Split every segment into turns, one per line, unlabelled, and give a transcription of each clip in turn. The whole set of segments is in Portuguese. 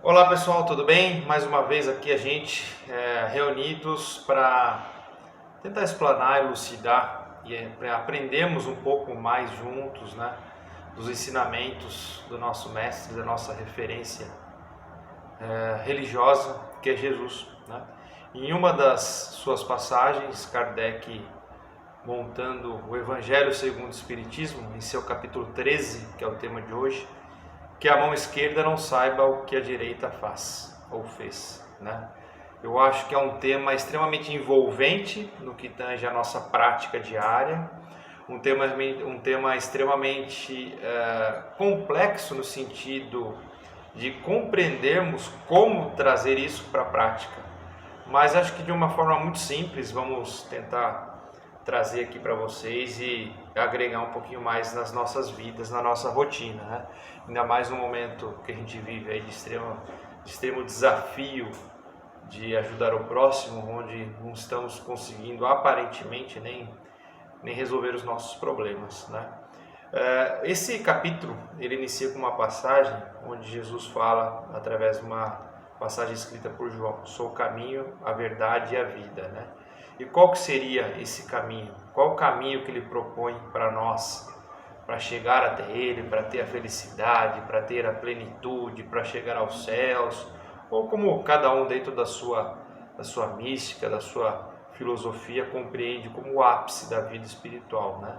Olá pessoal, tudo bem? Mais uma vez aqui a gente reunidos para tentar explanar, elucidar e aprendermos um pouco mais juntos, né, dos ensinamentos do nosso mestre, da nossa referência religiosa, que é Jesus, né? Em uma das suas passagens, Kardec, montando o Evangelho segundo o Espiritismo, em seu capítulo 13, que é o tema de hoje, que a mão esquerda não saiba o que a direita faz ou fez, né? Eu acho que é um tema extremamente envolvente no que tange a nossa prática diária, um tema extremamente complexo no sentido de compreendermos como trazer isso para a prática. Mas acho que de uma forma muito simples vamos tentar trazer aqui para vocês e agregar um pouquinho mais nas nossas vidas, na nossa rotina, né? Ainda mais no momento que a gente vive aí de extremo desafio de ajudar o próximo, onde não estamos conseguindo aparentemente nem resolver os nossos problemas, né? Esse capítulo ele inicia com uma passagem onde Jesus fala através de uma passagem escrita por João: sou o caminho, a verdade e a vida, né? E qual que seria esse caminho? Qual o caminho que ele propõe para nós, para chegar até ele, para ter a felicidade, para ter a plenitude, para chegar aos céus, ou como cada um dentro da sua mística, da sua filosofia compreende como o ápice da vida espiritual, né?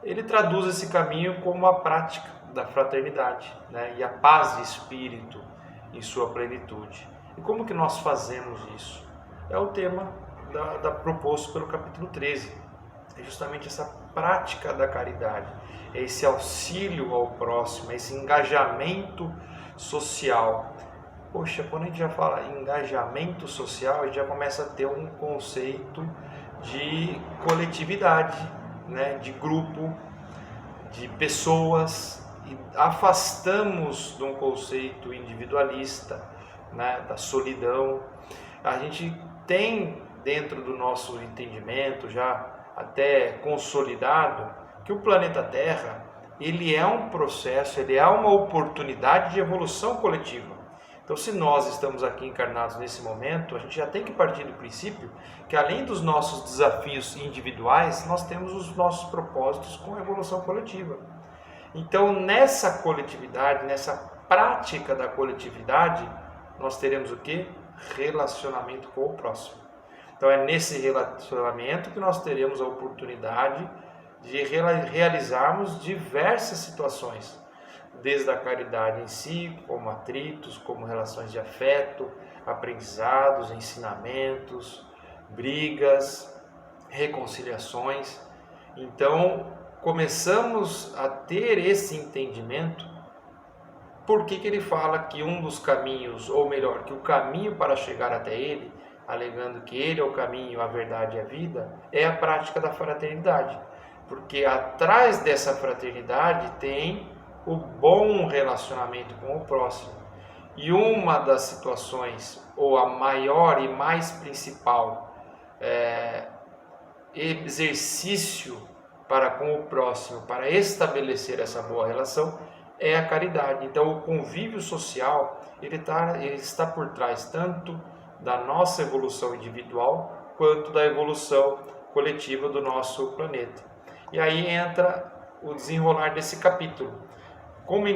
Ele traduz esse caminho como a prática da fraternidade, né? E a paz de espírito em sua plenitude. E como que nós fazemos isso? É o tema proposto pelo capítulo 13. É justamente essa prática da caridade, é esse auxílio ao próximo, é esse engajamento social. Poxa, quando a gente já fala em engajamento social, a gente já começa a ter um conceito de coletividade, né? De grupo, de pessoas, e afastamos de um conceito individualista, né? Da solidão. A gente tem dentro do nosso entendimento já até consolidado que o planeta Terra ele é um processo, ele é uma oportunidade de evolução coletiva. Então, se nós estamos aqui encarnados nesse momento, a gente já tem que partir do princípio que além dos nossos desafios individuais, nós temos os nossos propósitos com a evolução coletiva. Então, nessa coletividade, nessa prática da coletividade, nós teremos o quê? Relacionamento com o próximo. Então é nesse relacionamento que nós teremos a oportunidade de realizarmos diversas situações, desde a caridade em si, como atritos, como relações de afeto, aprendizados, ensinamentos, brigas, reconciliações. Então começamos a ter esse entendimento. Por que ele fala que um dos caminhos, ou melhor, que o caminho para chegar até ele, alegando que ele é o caminho, a verdade e a vida, é a prática da fraternidade. Porque atrás dessa fraternidade tem o bom relacionamento com o próximo. E uma das situações, ou a maior e mais principal exercício para com o próximo, para estabelecer essa boa relação, é a caridade. Então o convívio social ele está por trás tanto da nossa evolução individual quanto da evolução coletiva do nosso planeta. E aí entra o desenrolar desse capítulo. Como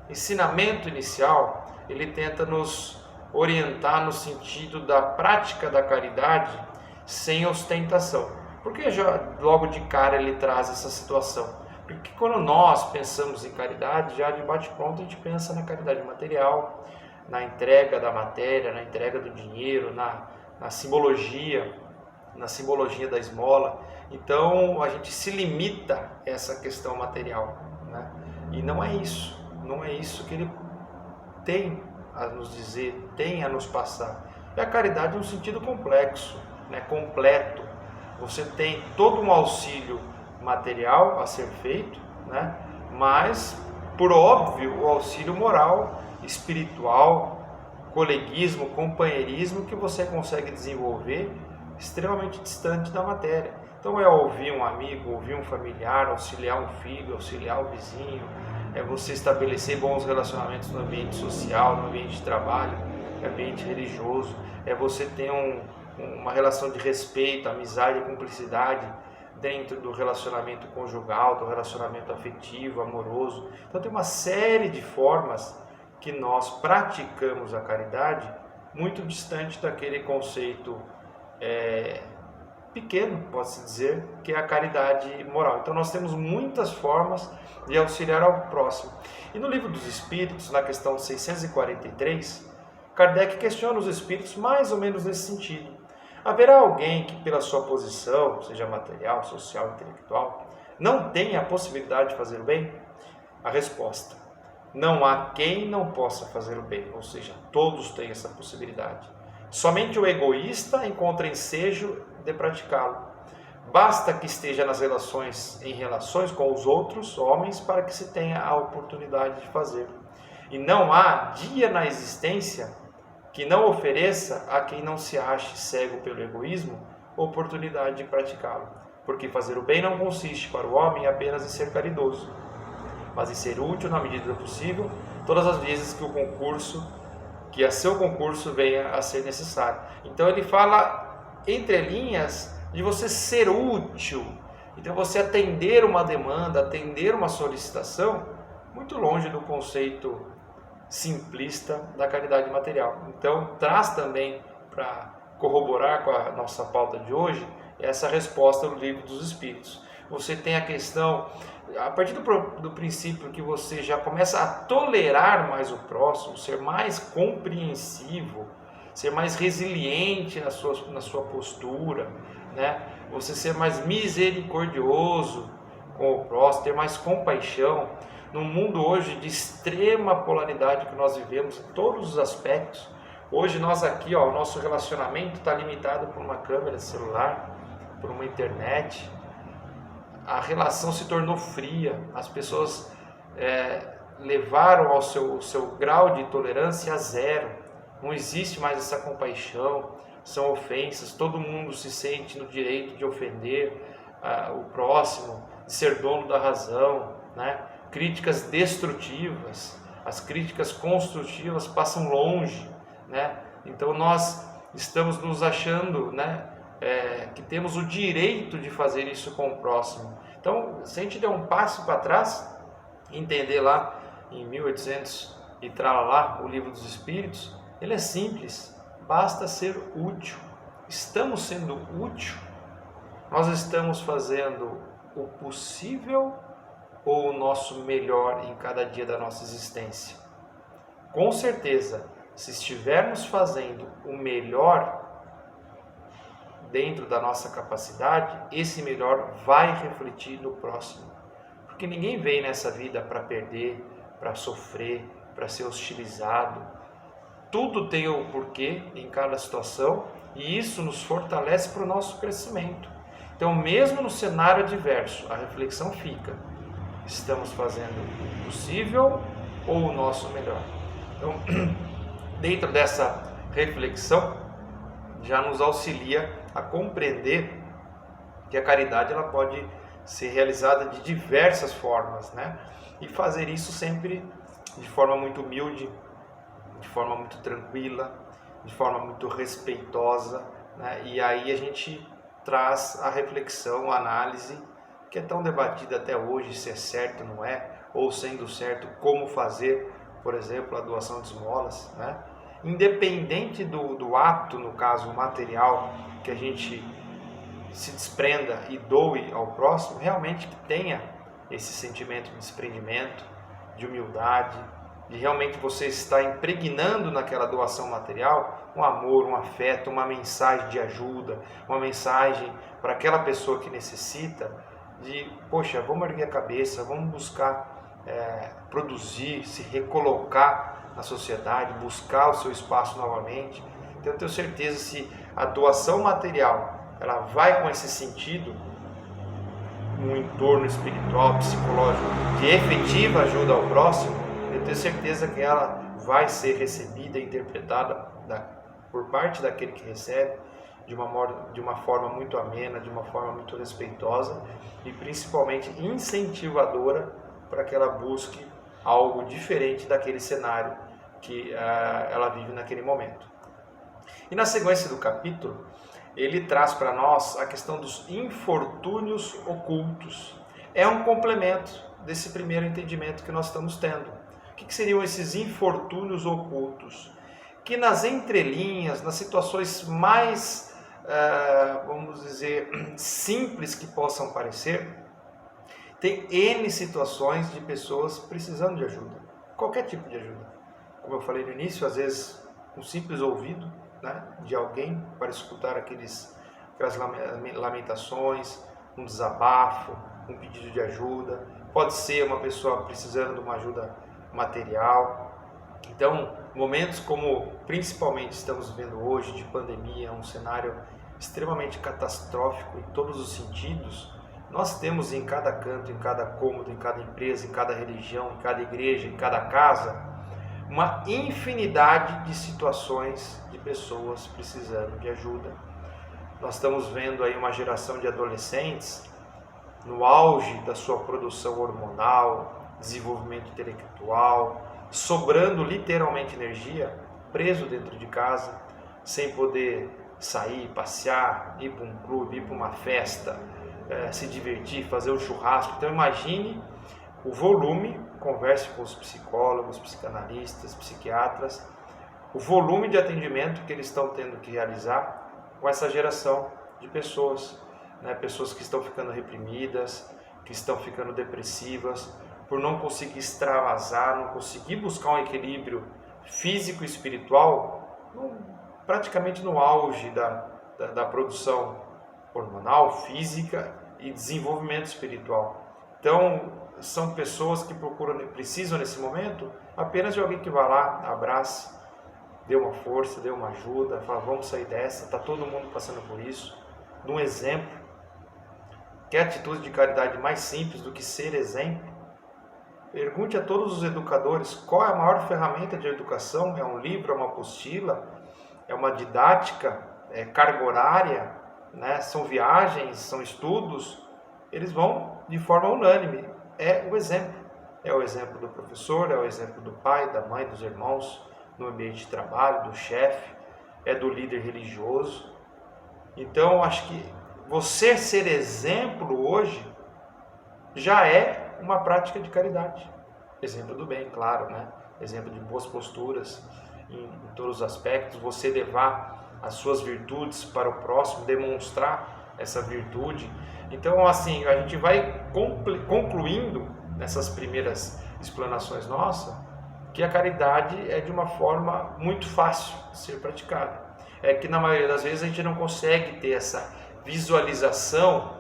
ensinamento inicial, ele tenta nos orientar no sentido da prática da caridade sem ostentação. Porque já logo de cara ele traz essa situação. Porque quando nós pensamos em caridade, já de bate-pronto a gente pensa na caridade material, na entrega da matéria, na entrega do dinheiro, na simbologia da esmola. Então a gente se limita a essa questão material, né? E não é isso que ele tem a nos dizer, tem a nos passar. E a caridade é um sentido complexo, né? Completo. Você tem todo um auxílio material a ser feito, né? Mas, por óbvio, o auxílio moral, espiritual, coleguismo, companheirismo que você consegue desenvolver extremamente distante da matéria. Então é ouvir um amigo, ouvir um familiar, auxiliar um filho, auxiliar o vizinho, é você estabelecer bons relacionamentos no ambiente social, no ambiente de trabalho, no ambiente religioso, é você ter uma relação de respeito, amizade e cumplicidade dentro do relacionamento conjugal, do relacionamento afetivo, amoroso. Então tem uma série de formas que nós praticamos a caridade muito distante daquele conceito pequeno, pode-se dizer, que é a caridade moral. Então nós temos muitas formas de auxiliar ao próximo. E no Livro dos Espíritos, na questão 643, Kardec questiona os espíritos mais ou menos nesse sentido. Haverá alguém que, pela sua posição, seja material, social, intelectual, não tenha a possibilidade de fazer o bem? A resposta: não há quem não possa fazer o bem, ou seja, todos têm essa possibilidade. Somente o egoísta encontra ensejo de praticá-lo. Basta que esteja em relações com os outros homens para que se tenha a oportunidade de fazer. E não há dia na existência que não ofereça a quem não se ache cego pelo egoísmo oportunidade de praticá-lo. Porque fazer o bem não consiste para o homem apenas em ser caridoso, mas em ser útil na medida do possível, todas as vezes que a seu concurso venha a ser necessário. Então ele fala, entre linhas, de você ser útil. Então você atender uma demanda, atender uma solicitação, muito longe do conceito simplista da caridade material. Então traz também, para corroborar com a nossa pauta de hoje, essa resposta do Livro dos Espíritos. Você tem a questão, a partir do princípio que você já começa a tolerar mais o próximo, ser mais compreensivo, ser mais resiliente na sua postura, né? Você ser mais misericordioso com o próximo, ter mais compaixão. No mundo hoje de extrema polaridade que nós vivemos em todos os aspectos, hoje nós aqui, o nosso relacionamento está limitado por uma câmera de celular, por uma internet. A relação se tornou fria, as pessoas levaram ao seu grau de tolerância a zero, não existe mais essa compaixão, são ofensas, todo mundo se sente no direito de ofender o próximo, de ser dono da razão, né? Críticas destrutivas, as críticas construtivas passam longe, né? Então nós estamos nos achando, né, que temos o direito de fazer isso com o próximo. Então, se a gente der um passo para trás, entender lá em 1800 e tralalá, o Livro dos Espíritos, ele é simples, basta ser útil. Estamos sendo útil? Nós estamos fazendo o possível ou o nosso melhor em cada dia da nossa existência? Com certeza, se estivermos fazendo o melhor dentro da nossa capacidade, esse melhor vai refletir no próximo. Porque ninguém vem nessa vida para perder, para sofrer, para ser hostilizado. Tudo tem o porquê em cada situação e isso nos fortalece para o nosso crescimento. Então, mesmo no cenário adverso, a reflexão fica: estamos fazendo o possível ou o nosso melhor? Então, dentro dessa reflexão, já nos auxilia a compreender que a caridade ela pode ser realizada de diversas formas, né? E fazer isso sempre de forma muito humilde, de forma muito tranquila, de forma muito respeitosa, né? E aí a gente traz a reflexão, a análise, que é tão debatida até hoje, se é certo ou não é, ou sendo certo, como fazer, por exemplo, a doação de esmolas, né? Independente do ato, no caso material, que a gente se desprenda e doe ao próximo, realmente que tenha esse sentimento de desprendimento, de humildade, de realmente você estar impregnando naquela doação material um amor, um afeto, uma mensagem de ajuda, uma mensagem para aquela pessoa que necessita de, poxa, vamos erguer a cabeça, vamos buscar produzir, se recolocar na sociedade, buscar o seu espaço novamente. Então eu tenho certeza, se a doação material ela vai com esse sentido no entorno espiritual, psicológico, de efetiva ajuda ao próximo, eu tenho certeza que ela vai ser recebida e interpretada por parte daquele que recebe de uma forma muito amena, de uma forma muito respeitosa e principalmente incentivadora para que ela busque algo diferente daquele cenário que ela vive naquele momento. E na sequência do capítulo, ele traz para nós a questão dos infortúnios ocultos. É um complemento desse primeiro entendimento que nós estamos tendo. O que seriam esses infortúnios ocultos? Que nas entrelinhas, nas situações mais, vamos dizer, simples que possam parecer, tem N situações de pessoas precisando de ajuda. Qualquer tipo de ajuda. Como eu falei no início, às vezes um simples ouvido, né, de alguém para escutar aquelas lamentações, um desabafo, um pedido de ajuda. Pode ser uma pessoa precisando de uma ajuda material. Então, momentos como principalmente estamos vivendo hoje, de pandemia, um cenário extremamente catastrófico em todos os sentidos, nós temos em cada canto, em cada cômodo, em cada empresa, em cada religião, em cada igreja, em cada casa, uma infinidade de situações de pessoas precisando de ajuda. Nós estamos vendo aí uma geração de adolescentes no auge da sua produção hormonal, desenvolvimento intelectual, sobrando literalmente energia, preso dentro de casa, sem poder sair, passear, ir para um clube, ir para uma festa, se divertir, fazer um churrasco. Então imagine o volume, converse com os psicólogos, psicanalistas, psiquiatras, o volume de atendimento que eles estão tendo que realizar com essa geração de pessoas, né? Pessoas que estão ficando reprimidas, que estão ficando depressivas, por não conseguir extravasar, não conseguir buscar um equilíbrio físico e espiritual, praticamente no auge da produção hormonal, física e desenvolvimento espiritual. Então, são pessoas que precisam nesse momento apenas de alguém que vá lá, abrace, dê uma força, dê uma ajuda, fala, vamos sair dessa, está todo mundo passando por isso, de um exemplo. Quer atitude de caridade mais simples do que ser exemplo? Pergunte a todos os educadores qual é a maior ferramenta de educação. É um livro, é uma apostila, é uma didática, é carga horária, né? São viagens, são estudos. Eles vão de forma unânime. É o exemplo. É o exemplo do professor, é o exemplo do pai, da mãe, dos irmãos, no ambiente de trabalho, do chefe, é do líder religioso. Então, acho que você ser exemplo hoje já é uma prática de caridade. Exemplo do bem, claro, né? Exemplo de boas posturas em todos os aspectos. Você levar as suas virtudes para o próximo, demonstrar essa virtude. Então, assim, a gente vai concluindo nessas primeiras explanações nossas que a caridade é de uma forma muito fácil de ser praticada. É que na maioria das vezes a gente não consegue ter essa visualização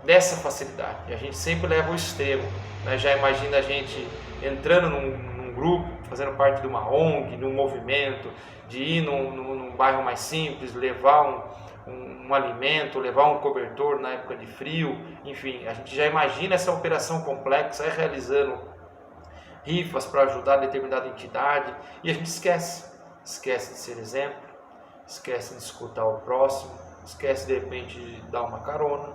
dessa facilidade. E a gente sempre leva ao extremo, né? Já imagina a gente entrando num grupo, fazendo parte de uma ONG, de um movimento, de ir num bairro mais simples, levar um alimento, levar um cobertor na época de frio, enfim, a gente já imagina essa operação complexa, realizando rifas para ajudar determinada entidade, e a gente esquece de ser exemplo, esquece de escutar o próximo, esquece de repente de dar uma carona,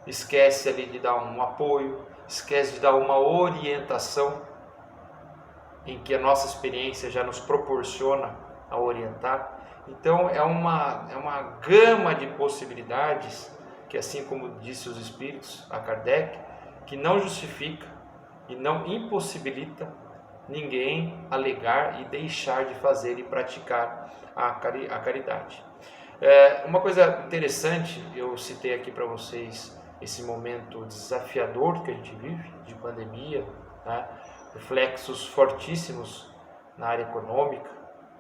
esquece ali de dar um apoio, esquece de dar uma orientação em que a nossa experiência já nos proporciona a orientar. Então é uma gama de possibilidades que, assim como disse os Espíritos a Kardec, que não justifica e não impossibilita ninguém alegar e deixar de fazer e praticar a caridade. Uma coisa interessante, eu citei aqui para vocês esse momento desafiador que a gente vive, de pandemia, né? Reflexos fortíssimos na área econômica,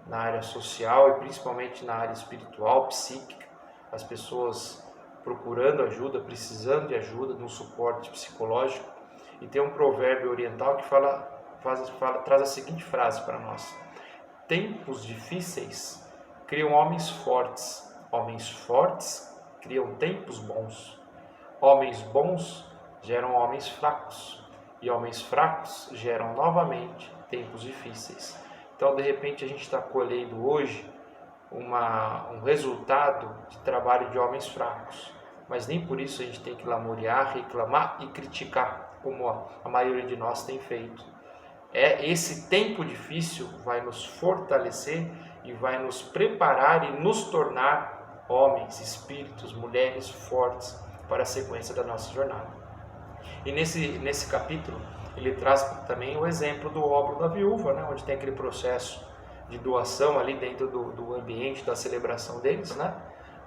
na área social e principalmente na área espiritual, psíquica, as pessoas procurando ajuda, precisando de ajuda, de um suporte psicológico. E tem um provérbio oriental que traz a seguinte frase para nós: tempos difíceis criam homens fortes criam tempos bons, homens bons geram homens fracos, e homens fracos geram novamente tempos difíceis. Então, de repente, a gente está colhendo hoje um resultado de trabalho de homens fracos, mas nem por isso a gente tem que lamuriar, reclamar e criticar, como a maioria de nós tem feito. Esse tempo difícil vai nos fortalecer e vai nos preparar e nos tornar homens, espíritos, mulheres fortes para a sequência da nossa jornada. E nesse capítulo ele traz também o exemplo do óbolo da viúva, né, onde tem aquele processo de doação ali dentro do ambiente da celebração deles, né,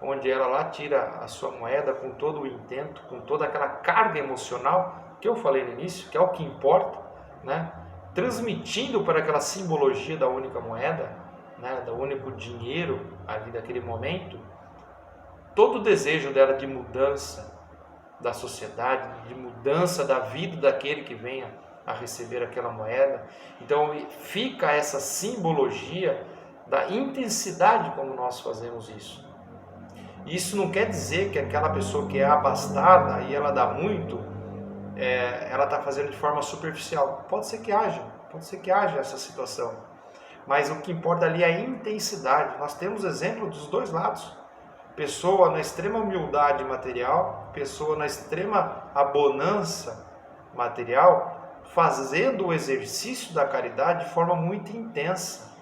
onde ela lá tira a sua moeda com todo o intento, com toda aquela carga emocional que eu falei no início, que é o que importa, né, transmitindo para aquela simbologia da única moeda, né, do único dinheiro ali daquele momento, todo o desejo dela de mudança da sociedade, de mudança da vida daquele que venha a receber aquela moeda. Então fica essa simbologia da intensidade como nós fazemos isso. Isso não quer dizer que aquela pessoa que é abastada e ela dá muito, ela está fazendo de forma superficial. Pode ser que haja essa situação, mas o que importa ali é a intensidade. Nós temos exemplo dos dois lados. Pessoa na extrema humildade material, pessoa na extrema abonança material, fazendo o exercício da caridade de forma muito intensa,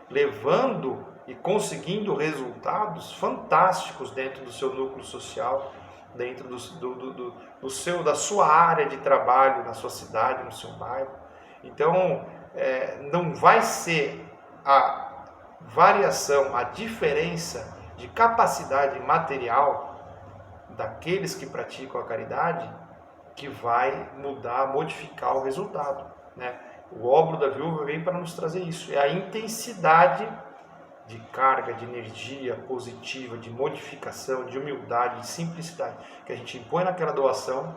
levando e conseguindo resultados fantásticos dentro do seu núcleo social, dentro da sua área de trabalho, na sua cidade, no seu bairro. Então, não vai ser a variação, a diferença de capacidade material daqueles que praticam a caridade que vai mudar, modificar o resultado, né? O óbolo da viúva vem para nos trazer isso, é a intensidade de carga, de energia positiva, de modificação, de humildade, de simplicidade que a gente impõe naquela doação,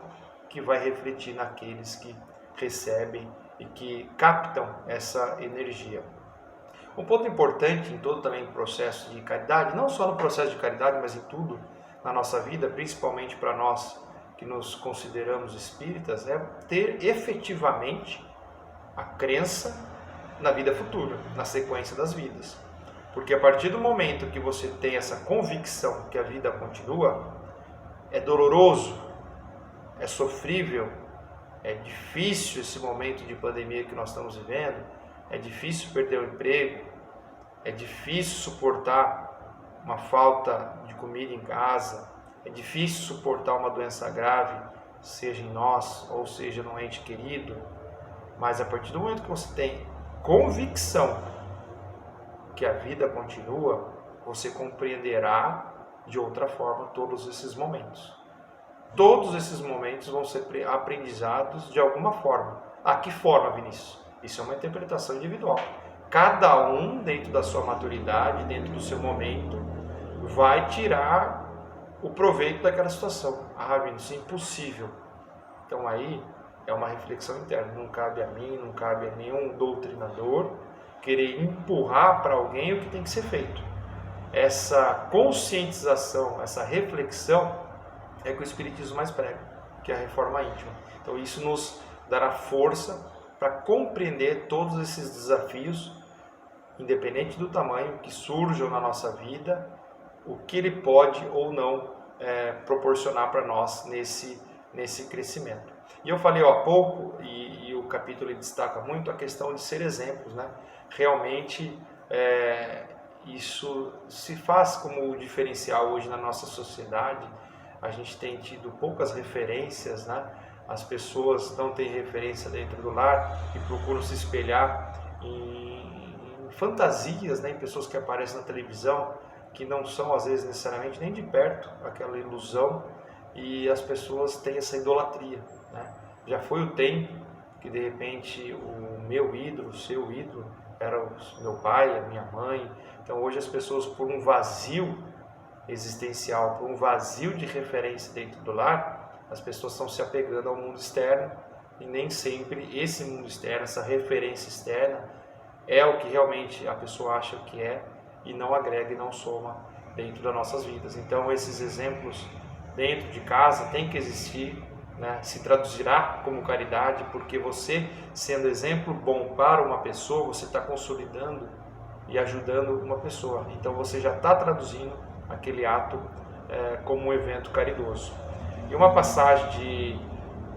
que vai refletir naqueles que recebem e que captam essa energia. Um ponto importante em todo também o processo de caridade, não só no processo de caridade, mas em tudo na nossa vida, principalmente para nós que nos consideramos espíritas, é ter efetivamente a crença na vida futura, na sequência das vidas. Porque a partir do momento que você tem essa convicção que a vida continua, é doloroso, é sofrível, é difícil esse momento de pandemia que nós estamos vivendo, é difícil perder o emprego, é difícil suportar uma falta de comida em casa, é difícil suportar uma doença grave, seja em nós ou seja num ente querido, mas a partir do momento que você tem convicção que a vida continua, você compreenderá de outra forma todos esses momentos. Todos esses momentos vão ser aprendizados de alguma forma. Ah, que forma, Vinícius? Isso é uma interpretação individual. Cada um, dentro da sua maturidade, dentro do seu momento, vai tirar o proveito daquela situação. Ah, Vinícius, é impossível. Então aí é uma reflexão interna. Não cabe a mim, não cabe a nenhum doutrinador querer empurrar para alguém o que tem que ser feito. Essa conscientização, essa reflexão é que o Espiritismo mais prega, que é a reforma íntima. Então isso nos dará força para compreender todos esses desafios, independente do tamanho que surjam na nossa vida, o que ele pode ou não proporcionar para nós nesse crescimento. E eu falei há pouco, e o capítulo destaca muito a questão de ser exemplos, né? Realmente isso se faz como diferencial hoje na nossa sociedade. A gente tem tido poucas referências, né? As pessoas não têm referência dentro do lar e procuram se espelhar em fantasias, né? Em pessoas que aparecem na televisão, que não são às vezes necessariamente nem de perto aquela ilusão, e as pessoas têm essa idolatria, né? Já foi o tempo que de repente o meu ídolo, o seu ídolo era o meu pai, a minha mãe. Então hoje as pessoas, por um vazio existencial, por um vazio de referência dentro do lar, as pessoas estão se apegando ao mundo externo, e nem sempre esse mundo externo, essa referência externa é o que realmente a pessoa acha que é, e não agrega e não soma dentro das nossas vidas. Então esses exemplos dentro de casa tem que existir, né? Se traduzirá como caridade, porque você, sendo exemplo bom para uma pessoa, você está consolidando e ajudando uma pessoa. Então você já está traduzindo aquele ato como um evento caridoso. E uma passagem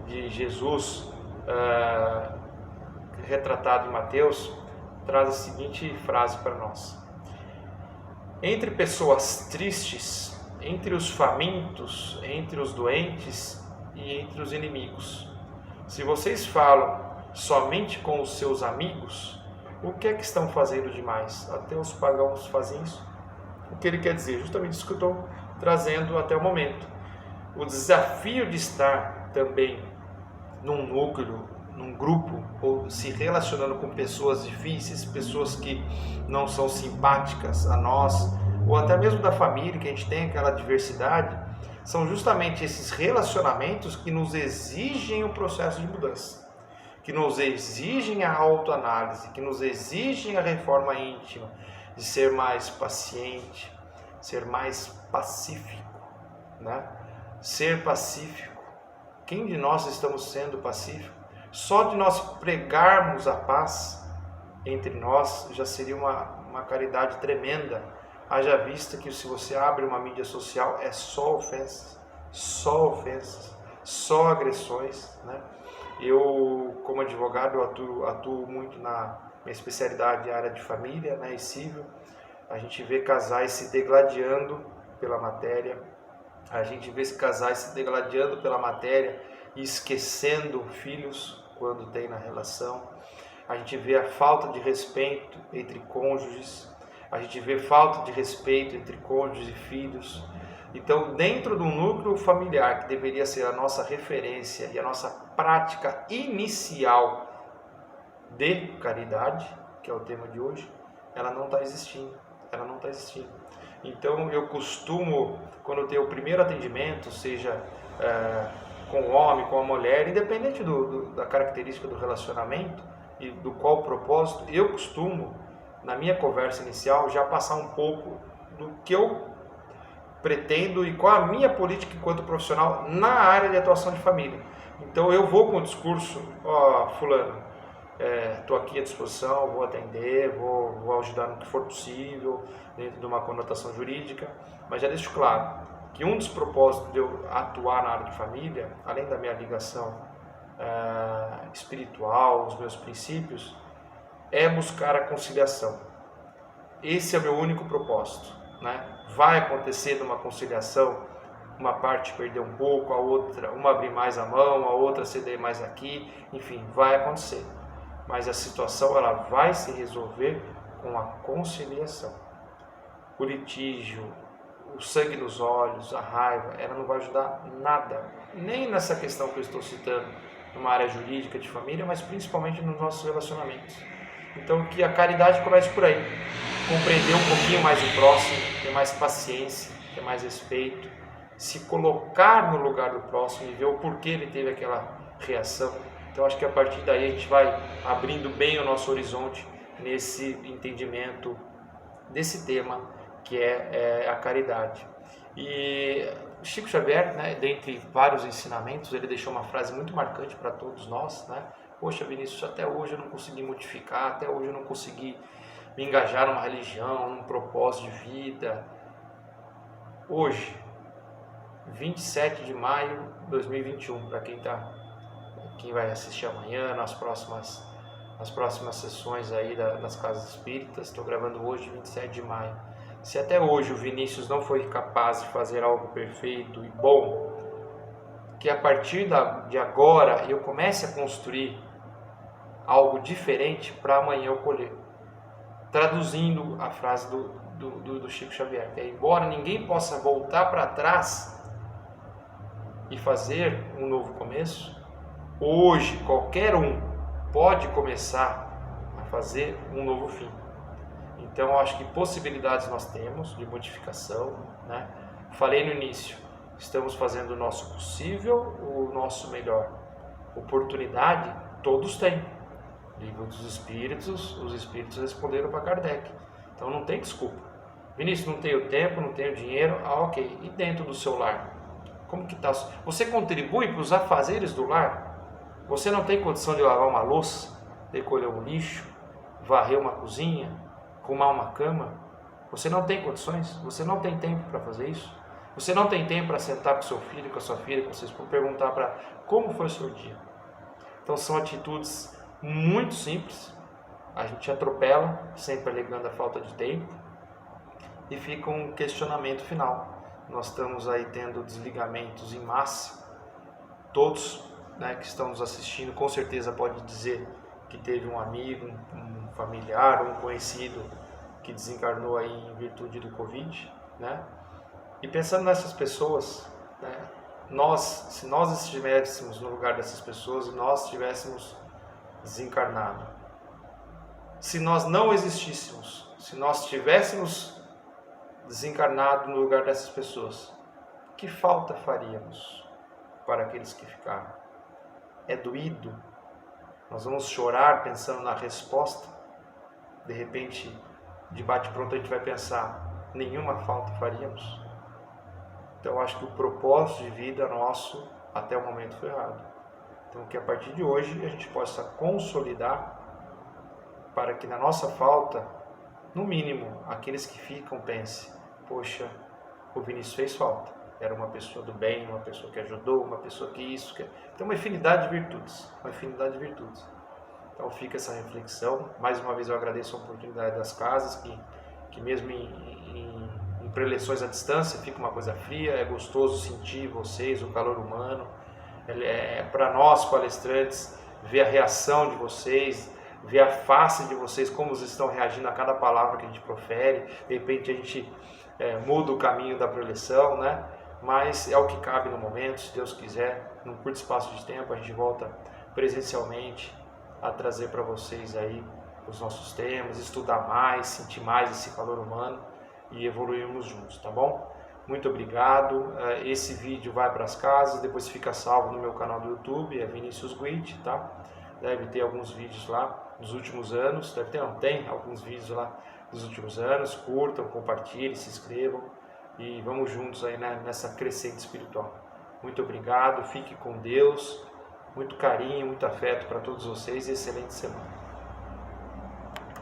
de Jesus retratado em Mateus, traz a seguinte frase para nós: entre pessoas tristes, entre os famintos, entre os doentes e entre os inimigos, se vocês falam somente com os seus amigos, o que é que estão fazendo demais? Até os pagãos fazem isso. O que ele quer dizer? Justamente isso que eu estou trazendo até o momento. O desafio de estar também num núcleo, num grupo, ou se relacionando com pessoas difíceis, pessoas que não são simpáticas a nós, ou até mesmo da família, que a gente tem aquela diversidade, são justamente esses relacionamentos que nos exigem o processo de mudança, que nos exigem a autoanálise, que nos exigem a reforma íntima, de ser mais paciente, ser mais pacífico, né? Ser pacífico. Quem de nós estamos sendo pacífico? Só de nós pregarmos a paz entre nós já seria uma caridade tremenda. Haja vista que se você abre uma mídia social é só ofensas, só agressões, né? Eu, como advogado, atuo muito na minha especialidade, área de família, né, e civil. A gente vê casais se degladiando pela matéria, a gente vê casais se degladiando pela matéria e esquecendo filhos quando tem na relação. A gente vê a falta de respeito entre cônjuges, a gente vê falta de respeito entre cônjuges e filhos. Então, dentro do núcleo familiar, que deveria ser a nossa referência e a nossa prática inicial de caridade, que é o tema de hoje, ela não está existindo. Então, eu costumo, quando eu tenho o primeiro atendimento, seja com o homem, com a mulher, independente da característica do relacionamento e do qual propósito, eu costumo, na minha conversa inicial, já passar um pouco do que eu pretendo e qual a minha política enquanto profissional na área de atuação de família. Então eu vou com o discurso, fulano, estou aqui à disposição, vou atender, vou ajudar no que for possível, dentro de uma conotação jurídica, mas já deixo claro que um dos propósitos de eu atuar na área de família, além da minha ligação espiritual, os meus princípios, é buscar a conciliação. Esse é o meu único propósito, né? Vai acontecer numa conciliação, uma parte perder um pouco, a outra, uma abrir mais a mão, a outra ceder mais aqui, enfim, vai acontecer. Mas a situação ela vai se resolver com a conciliação. O litígio, o sangue nos olhos, a raiva, ela não vai ajudar nada, nem nessa questão que eu estou citando, numa área jurídica de família, mas principalmente nos nossos relacionamentos. Então que a caridade comece por aí, compreender um pouquinho mais o próximo, ter mais paciência, ter mais respeito, se colocar no lugar do próximo e ver o porquê ele teve aquela reação. Então acho que a partir daí a gente vai abrindo bem o nosso horizonte nesse entendimento desse tema que é a caridade. E Chico Xavier, né, dentre vários ensinamentos, ele deixou uma frase muito marcante para todos nós, né? Poxa, Vinícius, até hoje eu não consegui modificar, até hoje eu não consegui me engajar numa religião, num propósito de vida. Hoje, 27 de maio de 2021, para quem vai assistir amanhã, nas próximas sessões aí das casas espíritas, estou gravando hoje, 27 de maio. Se até hoje o Vinícius não foi capaz de fazer algo perfeito e bom, que a partir de agora eu comece a construir algo diferente para amanhã eu colher. Traduzindo a frase do Chico Xavier, que é, embora ninguém possa voltar para trás e fazer um novo começo, hoje qualquer um pode começar a fazer um novo fim. Então eu acho que possibilidades nós temos de modificação, né? Falei no início, estamos fazendo o nosso possível, o nosso melhor. Oportunidade todos têm. Livro dos Espíritos, os Espíritos responderam para Kardec. Então não tem desculpa. Vinícius, não tenho tempo, não tenho dinheiro. Ok. E dentro do seu lar? Como que está? Você contribui para os afazeres do lar? Você não tem condição de lavar uma louça, recolher um lixo, varrer uma cozinha, arrumar uma cama? Você não tem condições? Você não tem tempo para fazer isso? Você não tem tempo para sentar com seu filho, com a sua filha, com vocês, para perguntar para como foi o seu dia? Então são atitudes muito simples, a gente atropela, sempre alegando a falta de tempo, e fica um questionamento final. Nós estamos aí tendo desligamentos em massa, todos, né, que estão nos assistindo com certeza pode dizer que teve um amigo, um familiar, um conhecido que desencarnou aí em virtude do Covid, né? E pensando nessas pessoas, né, se nós estivéssemos no lugar dessas pessoas e nós tivéssemos desencarnado, se nós não existíssemos, se nós tivéssemos desencarnado no lugar dessas pessoas, que falta faríamos para aqueles que ficaram? É doído? Nós vamos chorar pensando na resposta? De repente, de bate-pronto a gente vai pensar, nenhuma falta faríamos? Então eu acho que o propósito de vida nosso até o momento foi errado. Então que a partir de hoje a gente possa consolidar para que na nossa falta, no mínimo, aqueles que ficam pensem, poxa, o Vinícius fez falta. Era uma pessoa do bem, uma pessoa que ajudou, uma pessoa que isso... Então uma infinidade de virtudes, Então fica essa reflexão. Mais uma vez eu agradeço a oportunidade das casas, que mesmo em preleções à distância fica uma coisa fria, é gostoso sentir vocês, o calor humano. Para nós palestrantes, ver a reação de vocês, ver a face de vocês, como vocês estão reagindo a cada palavra que a gente profere. De repente a gente muda o caminho da preleção, né? Mas é o que cabe no momento. Se Deus quiser, num curto espaço de tempo a gente volta presencialmente a trazer para vocês aí os nossos temas, estudar mais, sentir mais esse calor humano e evoluirmos juntos, tá bom? Muito obrigado. Esse vídeo vai para as casas, depois fica salvo no meu canal do YouTube, é Vinícius Guide, tá? Deve ter alguns vídeos lá dos últimos anos, tem alguns vídeos lá dos últimos anos. Curtam, compartilhem, se inscrevam e vamos juntos aí, né, nessa crescente espiritual. Muito obrigado, fique com Deus, muito carinho, muito afeto para todos vocês e excelente semana.